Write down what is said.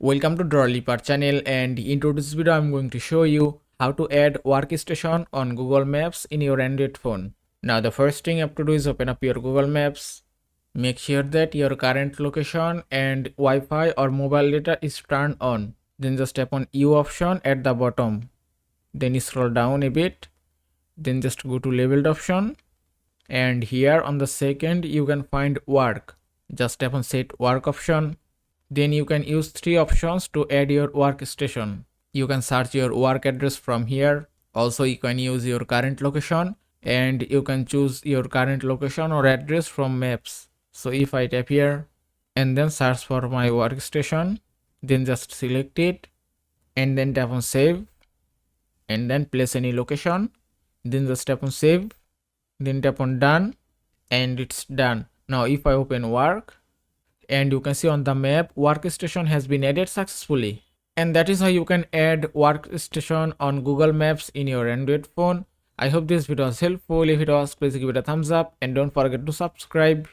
Welcome to Drawliper channel, and in today's video I'm going to show you how to add Workstation on Google Maps in your Android phone. Now the first thing you have to do is open up your Google Maps. Make sure that your current location and Wi-Fi or mobile data is turned on. Then just tap on U option at the bottom. Then scroll down a bit. Then just go to labeled option. And here on the second you can find work. Just tap on set work option. Then you can use three options to add your workstation. You can search your work address from here. Also you can use your current location, and you can choose your current location or address from maps. So if I tap here and then search for my workstation, then just select it and then tap on save and then place any location. Then just tap on save, then tap on done, and it's done. Now if I open work, and you can see on the map workstation has been added successfully. And that is how you can add workstation on Google Maps in your Android phone. I hope this video was helpful. If it was, please give it a thumbs up and don't forget to subscribe.